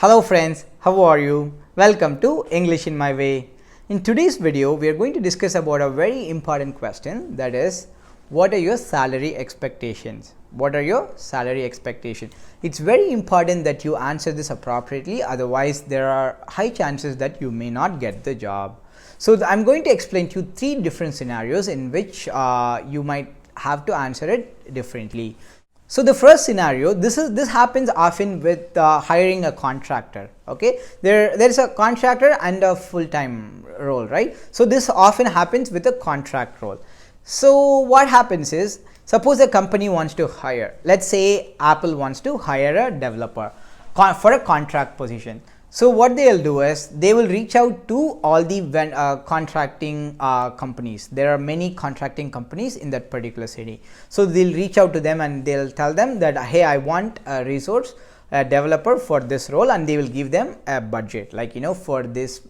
Hello friends, how are you? Welcome to English in my way. In today's video, we are going to discuss about a very important question, that is, what are your salary expectations? What are your salary expectations? It's very important that you answer this appropriately, otherwise there are high chances that you may not get the job. So I'm going to explain to you three different scenarios in which you might have to answer it differently. So the first scenario, this happens often with hiring a contractor. Okay, there is a contractor and a full-time role, right? So this often happens with a contract role. So what happens is, suppose a company wants to hire, let's say Apple wants to hire a developer for a contract position. So what they'll do is they will reach out to all the contracting companies. There are many contracting companies in that particular city. So they'll reach out to them and they'll tell them that, hey, I want a resource, a developer for this role, and they will give them a budget, like, for this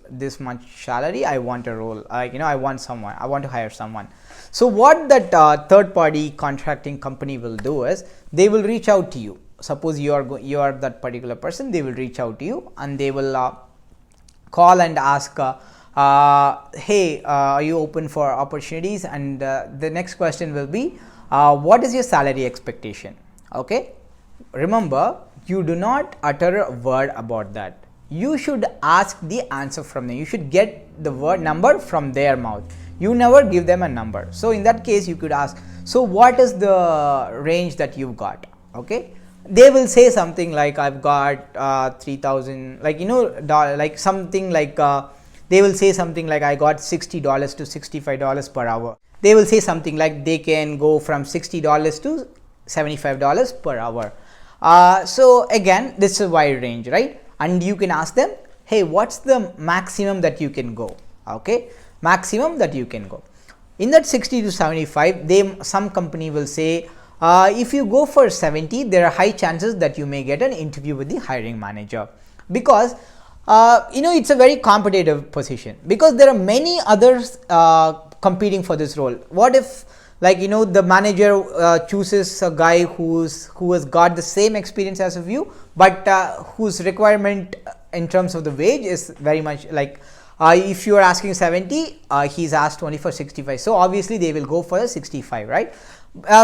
much salary I want a role, like, I want to hire someone. So what that third party contracting company will do is they will reach out to you. Suppose you are that particular person, they will reach out to you and they will call and ask, hey, are you open for opportunities? And the next question will be, what is your salary expectation? Okay, remember, you do not utter a word about that. You should ask the answer from them. You should get the word number from their mouth. You never give them a number. So in that case, you could ask, so what is the range that you've got? Okay, they will say something like, I've got 3,000, like, like something like, they will say something like, I got $60 to $65 per hour. They will say something like they can go from $60 to $75 per hour. So again, this is a wide range, right? And you can ask them, hey, what's the maximum that you can go? Okay, maximum that you can go. In that 60 to 75, some company will say, if you go for 70, there are high chances that you may get an interview with the hiring manager, because it's a very competitive position, because there are many others competing for this role. What if, like, the manager chooses a guy who has got the same experience as of you, but whose requirement in terms of the wage is very much like, if you are asking 70, he's asked only for 65. So obviously they will go for a 65, right?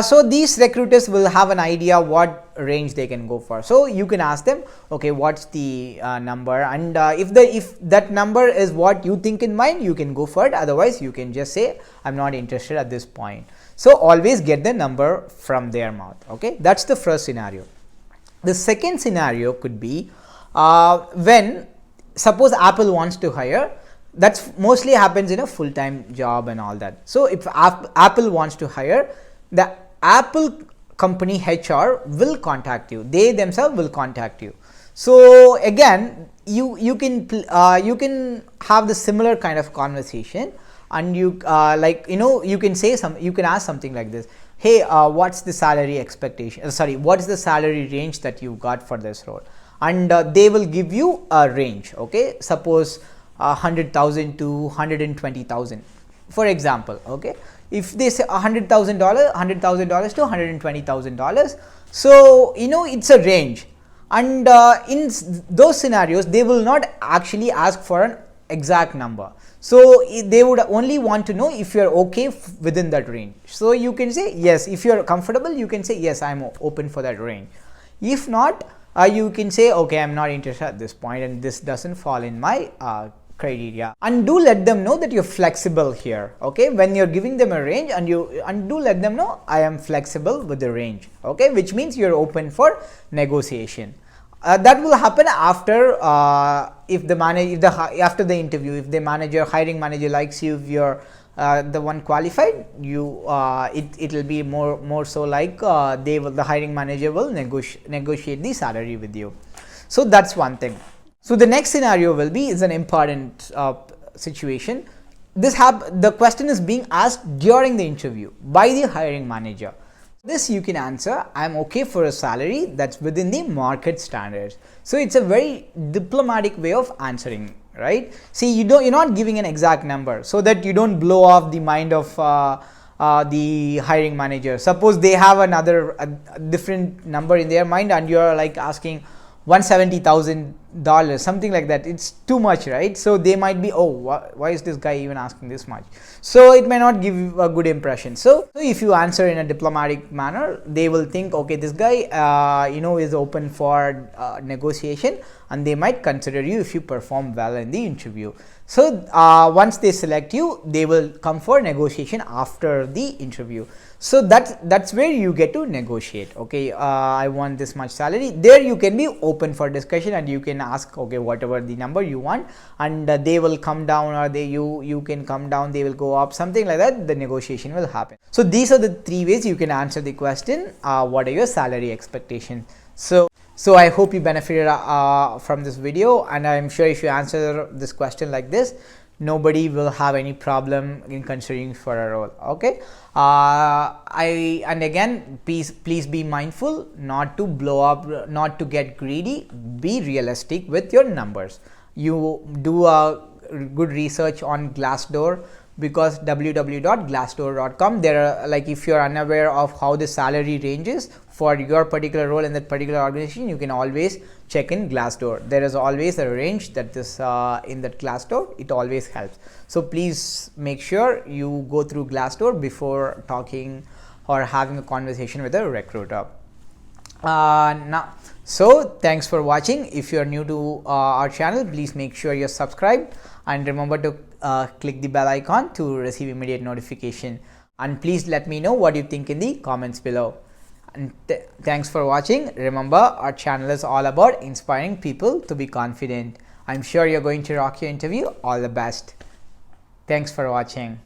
So these recruiters will have an idea what range they can go for. So you can ask them, okay, what's the number? And if that number is what you think in mind, you can go for it. Otherwise, you can just say, I'm not interested at this point. So always get the number from their mouth. Okay, that's the first scenario. The second scenario could be when, suppose Apple wants to hire. That's mostly happens in a full-time job and all that. So if Apple wants to hire, the Apple company HR will contact you. They themselves will contact you. So again, you can have the similar kind of conversation, and you can say you can ask something like this. Hey, what's the salary expectation? What is the salary range that you got for this role? And they will give you a range. Okay, suppose 100,000 to 120,000, for example. Okay, if they say $100,000 to $120,000, so it's a range. And in those scenarios, they will not actually ask for an exact number. So they would only want to know if you're okay within that range. So you can say yes. If you're comfortable, you can say yes, I'm open for that range. If not, you can say, okay, I'm not interested at this point, and this doesn't fall in my criteria. And do let them know that you're flexible here. Okay, when you're giving them a range, and do let them know I am flexible with the range. Okay, which means you're open for negotiation. That will happen after after the interview. If the hiring manager likes you, if you're the one qualified, it will be more so like the hiring manager will negotiate the salary with you. So that's one thing. So the next scenario is an important situation. The question is being asked during the interview by the hiring manager. This you can answer, I'm okay for a salary that's within the market standards. So it's a very diplomatic way of answering, right? See, you're not giving an exact number so that you don't blow off the mind of the hiring manager. Suppose they have a different number in their mind, and you're like asking, $170,000, something like that. It's too much, right? So they might be, oh, why is this guy even asking this much? So it may not give a good impression. So if you answer in a diplomatic manner, they will think, okay, this guy is open for negotiation, and they might consider you if you perform well in the interview. So once they select you, they will come for negotiation after the interview. So that's where you get to negotiate. Okay, I want this much salary. There you can be open for discussion, and you can ask, okay, whatever the number you want, and they will come down, or you can come down, they will go up, something like that. The negotiation will happen. So these are the three ways you can answer the question, what are your salary expectations. So I hope you benefited from this video, and I'm sure if you answer this question like this, nobody will have any problem in considering for a role. Okay, and again, please be mindful not to blow up, not to get greedy. Be realistic with your numbers. You do a good research on Glassdoor, because www.glassdoor.com, there are, like, if you're unaware of how the salary ranges for your particular role in that particular organization, you can always check in Glassdoor. There is always a range that is in that Glassdoor. It always helps. So please make sure you go through Glassdoor before talking or having a conversation with a recruiter. So thanks for watching. If you are new to our channel, please make sure you're subscribed, and remember to click the bell icon to receive immediate notification. And please let me know what you think in the comments below. And thanks for watching. Remember, our channel is all about inspiring people to be confident. I'm sure you're going to rock your interview. All the best. Thanks for watching.